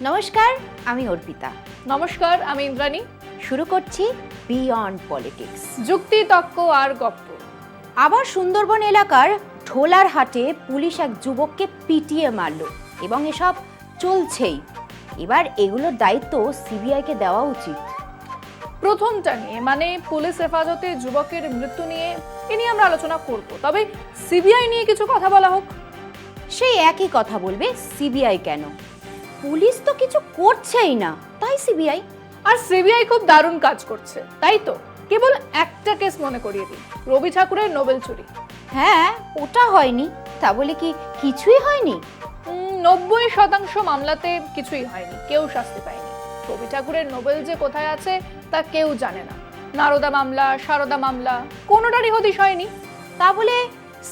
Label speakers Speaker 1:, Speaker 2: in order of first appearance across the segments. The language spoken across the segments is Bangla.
Speaker 1: নমস্কার, আমি অর্পিতা।
Speaker 2: নমস্কার, আমি ইন্দ্রাণী।
Speaker 1: শুরু করছি বিয়ন্ড পলিটিক্স।
Speaker 2: যুক্তি, তর্ক আর গপ্প।
Speaker 1: আবার সুন্দরবন এলাকার ঢোলার হাটে পুলিশ এক যুবককে পিটিয়ে মারল এবং এসব চলছেই। এবার এগুলোর দায়িত্ব সিবিআইকে দেওয়া উচিত।
Speaker 2: প্রথমটা নিয়ে মানে পুলিশ হেফাজতে যুবকের মৃত্যু নিয়ে আমরা আলোচনা করব, তবে সিবিআই নিয়ে কিছু কথা বলা হোক।
Speaker 1: সেই একই কথা বলবে, সিবিআই কেন? পুলিশ তো কিছু করছেই না, তাই সিবিআই।
Speaker 2: আর সিবিআই খুব দারুণ কাজ করছে, তাই তো। কেবল একটা কেস মনে করিয়ে দিই, রবি ঠাকুরের নোবেল চুরি।
Speaker 1: হ্যাঁ, ওটা হয়নি, তা বলে কি কিছুই হয়নি?
Speaker 2: 90% মামলাতে কিছুই হয়নি, কেউ শাস্তি পায়নি। রবি ঠাকুরের নোবেল যে কোথায় আছে তা কেউ জানে না। নারদা মামলা, সারদা মামলা, কোনোটারই হদিশ হয়নি।
Speaker 1: তা বলে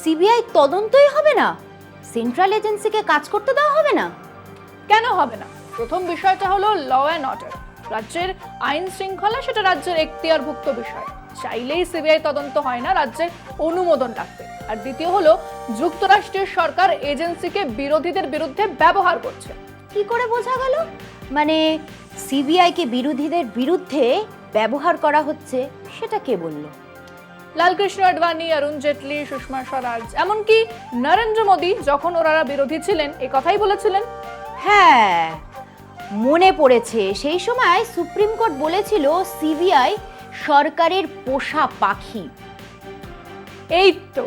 Speaker 1: সিবিআই তদন্তই হবে না? সেন্ট্রাল এজেন্সিকে কাজ করতে দেওয়া হবে না?
Speaker 2: কেন হবে না? প্রথম বিষয়টা হলো ল অ্যান্ড অর্ডার। রাজ্যের আইন শৃঙ্খলা সেটা রাজ্যের এখতিয়ারভুক্ত বিষয়, চাইলেই সিবিআই তদন্ত হয় না, রাজ্যের অনুমোদন লাগবে। আর দ্বিতীয় হলো যুক্তরাষ্ট্রের সরকার এজেন্সিকে বিরোধীদের বিরুদ্ধে ব্যবহার করছে।
Speaker 1: কি করে বোঝা গেল? মানে সিবিআইকে বিরোধীদের বিরুদ্ধে ব্যবহার করা হচ্ছে, সেটা কে বলল?
Speaker 2: লালকৃষ্ণ আডবাণী, অরুণ জেটলি, সুষমা স্বরাজ, এমনকি নরেন্দ্র মোদী যখন ওনারা বিরোধী ছিলেন এ কথাই বলেছিলেন।
Speaker 1: হ্যাঁ, মনে পড়েছে। সেই সময় সুপ্রিম কোর্ট বলেছিল সিবিআই সরকারের পোষা পাখি।
Speaker 2: এই তো,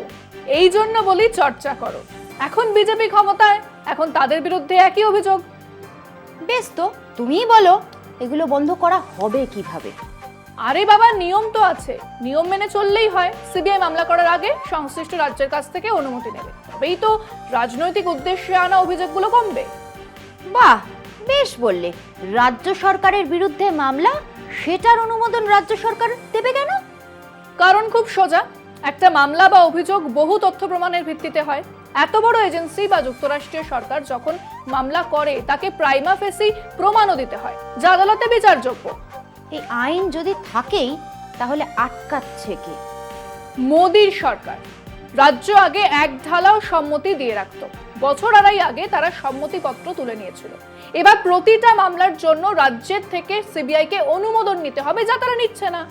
Speaker 2: এই জন্য বলি চর্চা করো। এখন বিজেপি ক্ষমতায়, এখন তাদের বিরুদ্ধে একই অভিযোগ।
Speaker 1: বেশ, তো তুমিই বলো এগুলো বন্ধ করা হবে কিভাবে?
Speaker 2: আরে বাবা, নিয়ম তো আছে, নিয়ম মেনে চললেই হয়। সিবিআই মামলা করার আগে সংশ্লিষ্ট রাজ্যের কাছ থেকে অনুমতি নেবে, তবেই তো রাজনৈতিক উদ্দেশ্যে আনা অভিযোগগুলো কমবে।
Speaker 1: বাহ, বেশ বললে। রাজ্য সরকারের বিরুদ্ধে মামলা, সেটার অনুমোদন রাজ্য সরকার দেবে কেন?
Speaker 2: কারণ খুব সোজা, একটা মামলা বা অভিযোগ বহু তথ্য প্রমাণের ভিত্তিতে হয়। এত বড় এজেন্সি বা যুক্তরাষ্ট্রীয় সরকার যখন মামলা করে তাকে প্রাইমা ফেসি প্রমাণও দিতে হয়, যা আদালতে বিচারযোগ্য।
Speaker 1: এই আইন যদি থাকেই, তাহলে আটকাচ্ছে কে?
Speaker 2: মোদির সরকার। রাজ্য আগে এক ঢালাও সম্মতি দিয়ে রাখত, বছর আড়াই আগে তারা সম্মতিপত্র তুলে নিয়েছিল। এবার প্রতিটা মামলার জন্য রাজ্যের থেকে সিবিআই কে অনুমোদন নিতে হবে, যা তারা নিচ্ছে না।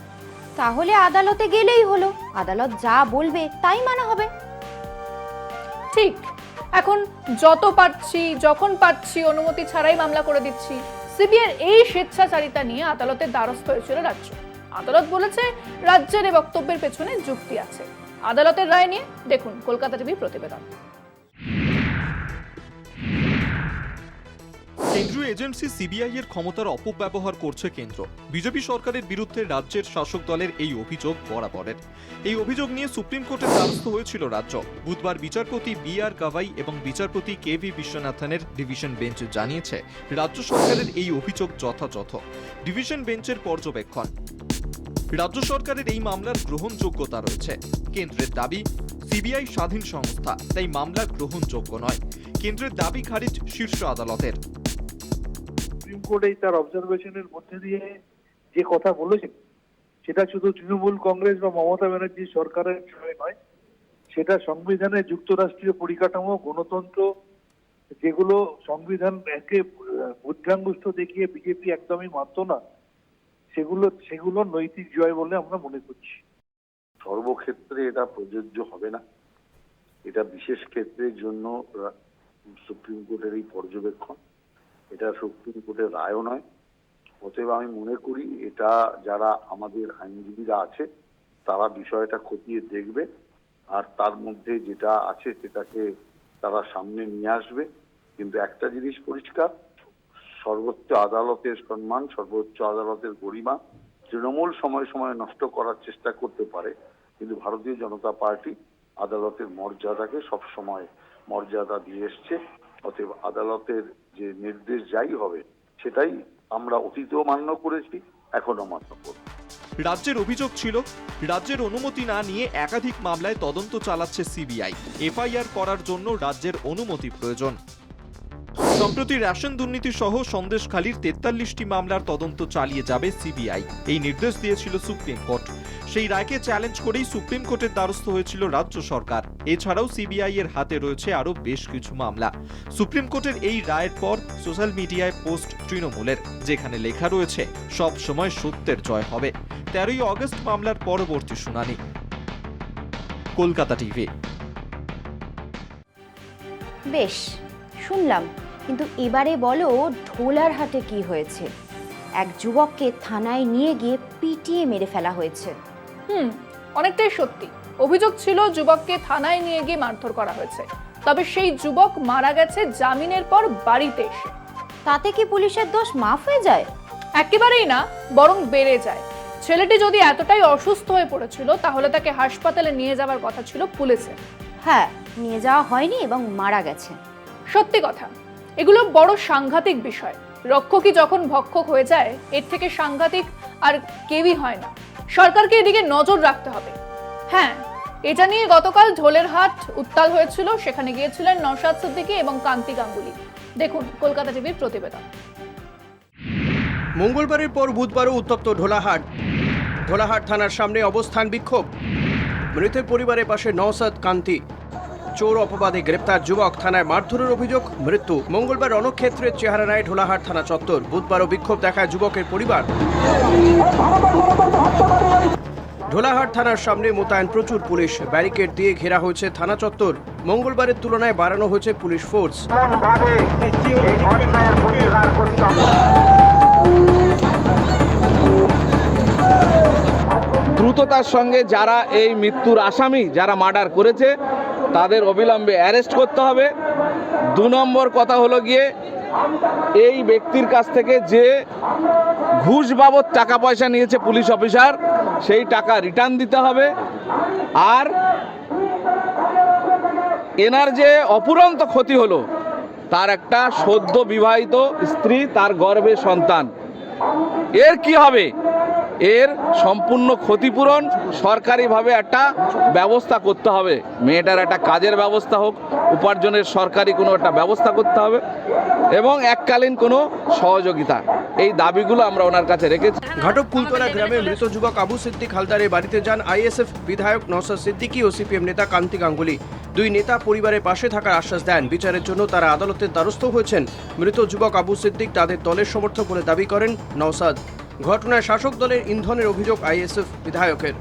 Speaker 1: তাহলে আদালতে গেলেই হলো, আদালত যা বলবে তাই মানা হবে।
Speaker 2: ঠিক, এখন যত পারছি যখন পারছি অনুমতি ছাড়াই মামলা করে দিচ্ছি। সিবিআই এই স্বেচ্ছাচারিতা নিয়ে আদালতের দ্বারস্থ হয়েছিল রাজ্য। আদালত বলেছে রাজ্যের এই বক্তব্যের পেছনে যুক্তি আছে। আদালতের রায় নিয়ে দেখুন কলকাতা টিভি প্রতিবেদন।
Speaker 3: কেন্দ্রীয় এজেন্সি সিবিআই এর ক্ষমতার অপব্যবহার করছে কেন্দ্র। বিজেপি সরকারের বিরুদ্ধে রাজ্যের শাসক দলের এই অভিযোগ বরাবরের। এই অভিযোগ নিয়ে সুপ্রিম কোর্টের দ্বারস্থ হয়েছিল রাজ্য। বুধবার বিচারপতি বি.আর. গাভাই এবং বিচারপতি কে.ভি. বিশ্বনাথনের ডিভিশন বেঞ্চ জানিয়েছে রাজ্য সরকারের এই অভিযোগ যথাযথ। ডিভিশন বেঞ্চের পর্যবেক্ষণ, রাজ্য সরকারের এই মামলার গ্রহণযোগ্যতা রয়েছে। কেন্দ্রের দাবি, সিবিআই স্বাধীন সংস্থা, তাই মামলা গ্রহণযোগ্য নয়। কেন্দ্রের দাবি খারিজ শীর্ষ আদালতের।
Speaker 4: সুপ্রিম কোর্ট এই তার অবজারভেশনের মধ্যে দিয়ে যে কথা বলেছেন, সেটা শুধু তৃণমূল কংগ্রেস বা মমতা ব্যানার্জি সরকারের বিষয় নয়, সেটা সংবিধানে যুক্তরাষ্ট্রীয় পরিকাঠামো, গণতন্ত্র, যেগুলো সংবিধান একে বুদ্ধাঙ্গুষ্ঠ দেখিয়ে বিজেপি একদমই মানত না, সেগুলো নৈতিক জয় বলে আমরা মনে করছি।
Speaker 5: সর্বক্ষেত্রে এটা প্রযোজ্য হবে না, এটা বিশেষ ক্ষেত্রের জন্য সুপ্রিম কোর্টের এই পর্যবেক্ষণ, এটা সুপ্রিম কোর্টের রায়ও নয়। অতএব আমি মনে করি এটা যারা আমাদের আইনজীবীরা আছে তারা বিষয়টা খতিয়ে দেখবে, আর তার মধ্যে যেটা আছে সেটাকে তারা সামনে নিয়ে আসবে। কিন্তু একটা জিনিস পরিষ্কার, সর্বোচ্চ আদালতের সম্মান, সর্বোচ্চ আদালতের গরিমা তৃণমূল সময় সময় নষ্ট করার চেষ্টা করতে পারে, কিন্তু ভারতীয় জনতা পার্টি আদালতের মর্যাদাকে সবসময় মর্যাদা দিয়ে এসছে। অতএব আদালতের যে নির্দেশ যাই হবে সেটাই আমরা অতীতেও মান্য করেছি, এখনো মান্য করব।
Speaker 3: রাজ্যের অভিযোগ ছিল রাজ্যের অনুমতি না নিয়ে একাধিক মামলায় তদন্ত চালাচ্ছে সিবিআই। এফআইআর করার জন্য রাজ্যের অনুমতি প্রয়োজন। সম্প্রতি রেশন দুর্নীতি সহ সন্দেশখালীর 43টি মামলার তদন্ত চালিয়ে যাবে সিবিআই এই নির্দেশ দিয়েছিল সুপ্রিম কোর্ট। সেই রায়কে চ্যালেঞ্জ করেই সুপ্রিম কোর্টের দ্বারস্থ হয়েছিল রাজ্য সরকার। এছাড়াও সিবিআই এর হাতে রয়েছে আরো বেশ কিছু মামলা। সুপ্রিম কোর্টের এই রায়ের পর সোশ্যাল মিডিয়ায় পোস্ট তৃণমূলের, যেখানে লেখা রয়েছে সব সময় সত্যের জয় হবে। 13ই আগস্ট মামলার পরবর্তী শুনানি। কলকাতা টিভি।
Speaker 1: বেশ, শুনলাম, কিন্তু এবারে বলো ঢোলার হাটে কি হয়েছে? এক যুবককে থানায় নিয়ে গিয়ে পিটিয়ে মেরে ফেলা হয়েছে।
Speaker 2: অনেকটাই সত্যি। অভিযোগ ছিল যুবককে থানায় নিয়ে গিয়ে মারধর করা হয়েছে, তবে সেই যুবক মারা গেছে জামিনের পর বাড়িতে এসে।
Speaker 1: তাতে কি পুলিশের দোষ মাফ হয়ে যায়?
Speaker 2: একেবারেই না, বরং বেড়ে যায়। ছেলেটি যদি এতটাই অসুস্থ হয়ে পড়েছিল তাহলে তাকে হাসপাতালে নিয়ে যাওয়ার কথা ছিল পুলিশের।
Speaker 1: হ্যাঁ, নিয়ে যাওয়া হয়নি এবং মারা গেছে।
Speaker 2: সত্যি কথা, এগুলো বড় সাংঘাতিক বিষয়। রক্ষকই যখন ভক্ষক হয়ে যায়, এর থেকে সাংঘাতিক আর কেউই হয় না। সরকারকে এদিকে নজর রাখতে হবে। হ্যাঁ, এটা নিয়ে গতকাল ঢোলের হাট উত্তাল হয়েছিল। সেখানে গিয়েছিলেন নওশাদ সিদ্দিকী এবং কান্তি গাঙ্গুলি। দেখুন কলকাতা টিভির প্রতিবেদন।
Speaker 6: মঙ্গলবারের পর বুধবারও উত্তপ্ত ঢোলাহাট। ঢোলাহাট থানার সামনে অবস্থান বিক্ষোভ। মৃতের পরিবারের পাশে নওশাদ, কান্তি। চোর অপবাদে গ্রেপ্তার যুবক, থানায় মারধরের অভিযোগ, মৃত্যু। মঙ্গলবার রণক্ষেত্রের চেহারা নেয় ঢোলাহাট থানা চত্বর। বুধবারও বিক্ষোভ দেখায় যুবকের পরিবার। ঢোলাহাট থানার সামনে মোতায়েন প্রচুর পুলিশ। ব্যারিকেড দিয়ে ঘেরা হয়েছে থানা চত্বর। মঙ্গলবারের তুলনায় বাড়ানো হয়েছে পুলিশ ফোর্স।
Speaker 7: দ্রুততার সঙ্গে যারা এই মৃত্যুর আসামি, যারা মার্ডার করেছে, তাদের অবিলম্বে অ্যারেস্ট করতে হবে। 2 নম্বর কথা হলো গিয়ে এই ব্যক্তির কাছ থেকে যে ঘুষ বাবদ টাকা পয়সা নিয়েছে পুলিশ অফিসার, সেই টাকা রিটার্ন দিতে হবে। আর এনার যে অপুরন্ত ক্ষতি হলো, তার একটা সদ্য বিবাহিত স্ত্রী, তার গর্ভে সন্তান, এর কি হবে? এর সম্পূর্ণ ক্ষতিপূরণ সরকারিভাবে একটা ব্যবস্থা করতে হবে। মেয়েটার একটা কাজের ব্যবস্থা হোক, উপার্জনের সরকারি কোনো একটা ব্যবস্থা করতে হবে এবং এককালীন কোনো সহযোগিতা। এই দাবিগুলো আমরা ওনার কাছে রেখেছি।
Speaker 6: ঘাটক কুলতলা গ্রামে মৃত যুবক আবু সিদ্দিক হালদারের বাড়িতে যান আইএসএফ বিধায়ক নওশাদ সিদ্দিকী ও সিপিএম নেতা কান্তি গাঙ্গুলি। দুই নেতা পরিবারের পাশে থাকার আশ্বাস দেন। বিচারের জন্য তারা আদালতের দ্বারস্থ হয়েছেন। মৃত যুবক আবু সিদ্দিক তাদের দলের সমর্থক বলে দাবি করেন নওশাদ। ঘটনায় শাসক দলের ইন্ধনের অভিযোগ আইএসএফ বিধায়কের।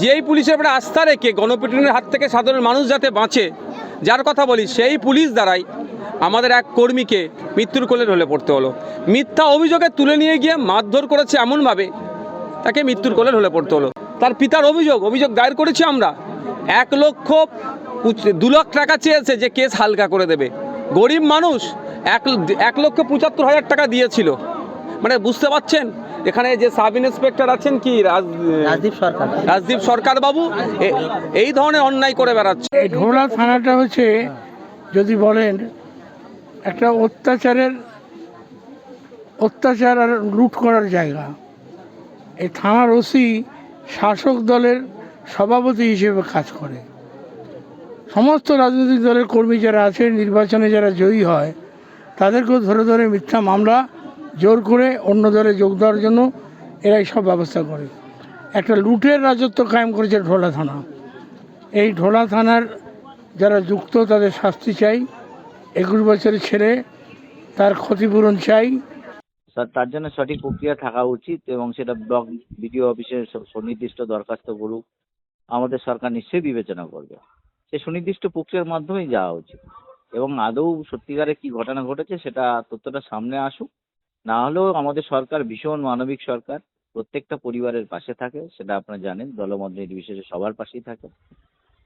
Speaker 8: যেই পুলিশের উপরে আস্থা রেখে গণপিটুনির হাত থেকে সাধারণ মানুষ যাতে বাঁচে, যার কথা বলি, সেই পুলিশ দ্বারাই আমাদের এক কর্মীকে মৃত্যুর কোলে ঢলে পড়তে হলো। মিথ্যা অভিযোগে তুলে নিয়ে গিয়ে মারধর করেছে, এমনভাবে তাকে মৃত্যুর কোলে ঢলে পড়তে হলো। তার পিতার অভিযোগ দায়ের করেছি আমরা। 2 লাখ টাকা চেয়েছে যে কেস হালকা করে দেবে। গরিব মানুষ 1,75,000 টাকা দিয়েছিল। মানে বুঝতে পারছেন, এখানে যে সাব ইন্সপেক্টর আছেন কি রাজদীপ সরকার বাবু, এই ধরনের অন্যায় করে বেড়াচ্ছে।
Speaker 9: এই ঢোলা থানাটা হচ্ছে, যদি বলেন, একটা অত্যাচার আর লুট করার জায়গা। এই থানার ওসি শাসক দলের সভাপতি হিসেবে কাজ করে। সমস্ত রাজনৈতিক দলের কর্মী যারা আছে, নির্বাচনে যারা জয়ী হয়, তাদেরকেও ধরে মিথ্যা মামলা জোর করে অন্য দলে যোগ দেওয়ার জন্য এরাই সব ব্যবস্থা করে। একটা লুটের রাজত্ব কায়েম করেছে ঢোলা থানা। এই ঢোলা থানার যারা যুক্ত তাদের শাস্তি চাই। 21 বছরের ছেলে, তার ক্ষতিপূরণ চাই।
Speaker 10: স্যার, তার জন্য সঠিক প্রক্রিয়া থাকা উচিত এবং সেটা ব্লক বিডিও অফিসে সুনির্দিষ্ট দরখাস্ত করুক। আমাদের সরকার নিশ্চয়ই বিবেচনা করবে। সে সুনির্দিষ্ট প্রক্রিয়ার মাধ্যমেই যাওয়া উচিত এবং আদৌ সত্যিকারে কি ঘটনা ঘটেছে সেটা তথ্যটা সামনে আসুক। না হলেও আমাদের সরকার ভীষণ মানবিক সরকার, প্রত্যেকটা পরিবারের পাশে থাকে, সেটা আপনারা জানেন, দলমত নির্বিশেষে সবার পাশেই থাকে।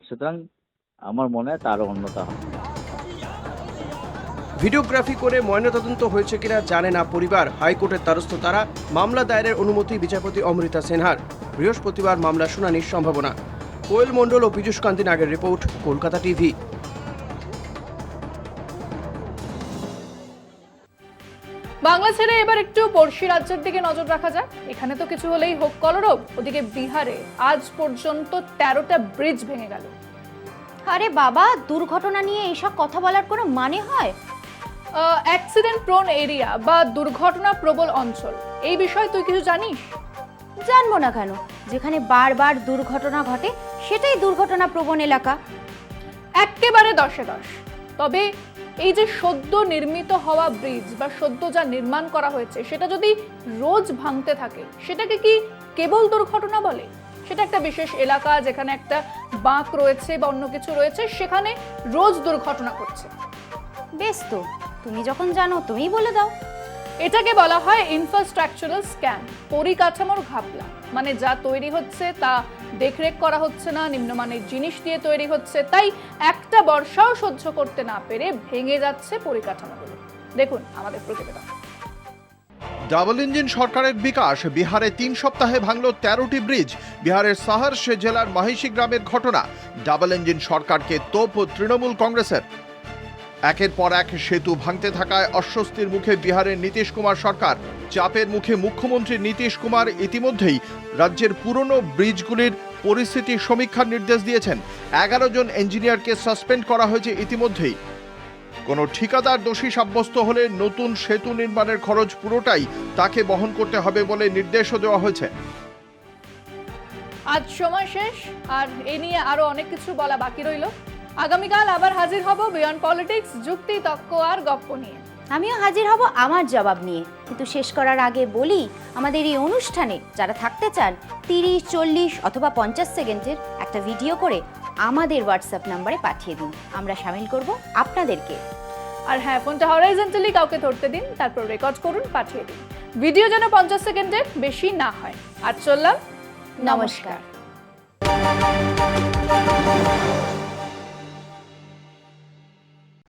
Speaker 10: সুতরাং আমার মনে হয় তারও অন্যতা হবে।
Speaker 6: ভিডিওগ্রাফি করে ময়নাতদন্ত হয়েছে কিনা জানে না পরিবার। হাইকোর্টের দ্বারস্থ তারা। মামলা দায়েরের অনুমতি বিচারপতি অমৃতা সিনহার। বৃহস্পতিবার মামলা শুনানির সম্ভাবনা। কোয়েল মণ্ডল ও পীযূষ কান্তি নাগের রিপোর্ট, কলকাতা টিভি।
Speaker 2: বাংলা ছেড়ে এবার একটু পড়শি রাজ্যের দিকে নজর রাখা যাক। এখানে তো কিছু হলেই হোক কলরব, ওদিকে বিহারে আজ পর্যন্ত 13টা ব্রিজ ভেঙে গেল।
Speaker 1: আরে বাবা, দুর্ঘটনা নিয়ে এইসব কথা বলার কোনো মানে হয়?
Speaker 2: অ্যাক্সিডেন্ট প্রোন এরিয়া বা দুর্ঘটনা প্রবল অঞ্চল, এই বিষয়ে তুই কিছু জানিস?
Speaker 1: জানবো না কেন? যেখানে বারবার দুর্ঘটনা ঘটে সেটাই দুর্ঘটনা প্রবণ এলাকা।
Speaker 2: একেবারে 10-এ 10। তবে এই যে সদ্য নির্মিত হওয়া ব্রিজ বা সদ্য যা নির্মাণ করা হয়েছে সেটা যদি রোজ ভাঙতে থাকে, সেটাকে কি কেবল দুর্ঘটনা বলে? সেটা একটা বিশেষ এলাকা যেখানে একটা বাঁক রয়েছে বা অন্য কিছু রয়েছে, সেখানে রোজ দুর্ঘটনা ঘটছে।
Speaker 1: বেশ, তো তুমি যখন জানো তুমিই বলে দাও।
Speaker 2: এটাকে বলা হয় ইনফ্রাস্ট্রাকচারাল স্ক্যাম, পরিকাঠামোর ঘাপলা। মানে যা তৈরি হচ্ছে তা দেখরেখ করা হচ্ছে না, নিম্নমানের জিনিস দিয়ে তৈরি হচ্ছে, তাই একটা বর্ষাও সহ্য করতে না পেরে ভেঙে যাচ্ছে পরিকাঠামোগুলো। দেখুন আমাদের প্রতিবেদন।
Speaker 11: ডাবল ইঞ্জিন সরকারের বিকাশ, বিহারে 3 সপ্তাহে ভাঙল 13টি ব্রিজ। বিহারের সাহারস জেলার মাহিষি গ্রামের ঘটনা। ডাবল ইঞ্জিন সরকারকে তোপ তৃণমূল কংগ্রেসের। একের পর এক সেতু ভাঙতে থাকায় অস্বস্তির মুখে বিহারের নীতিশ কুমার সরকার। চাপের মুখে মুখ্যমন্ত্রী নীতিশ কুমার ইতিমধ্যেই রাজ্যের পুরনো ব্রিজগুলির পরিস্থিতি সমীক্ষার নির্দেশ দিয়েছেন। 11 জন ইঞ্জিনিয়ারকে সাসপেন্ড করা হয়েছে ইতিমধ্যেই। কোনো ঠিকাদার দোষী সাব্যস্ত হলে নতুন সেতু নির্মাণের খরচ পুরোটাই তাকে বহন করতে হবে বলে নির্দেশও দেওয়া হয়েছে।
Speaker 2: আজ সময় শেষ, আর এ নিয়ে আরো অনেক কিছু বলা বাকি রইল। আগামীকাল আবার হাজির হব বিয়ন্ড পলিটিক্স, যুক্তি, তর্ক আর গপ্প নিয়ে।
Speaker 1: আমিও হাজির হব আমার জবাব নিয়ে। কিন্তু শেষ করার আগে বলি, আমাদের এই অনুষ্ঠানে যারা থাকতে চান 30, 40 অথবা 50 সেকেন্ডের একটা ভিডিও করে আমাদের হোয়াটসঅ্যাপ নাম্বারে পাঠিয়ে দিন, আমরা শামিল করব আপনাদেরকে।
Speaker 2: আর হ্যাঁ, ফোনটা হরাইজন্টালি কাউকে ধরতে দিন, তারপর রেকর্ড করুন, পাঠিয়ে দিন। ভিডিও যেন 50 সেকেন্ডের বেশি না হয়। আর চললাম, নমস্কার।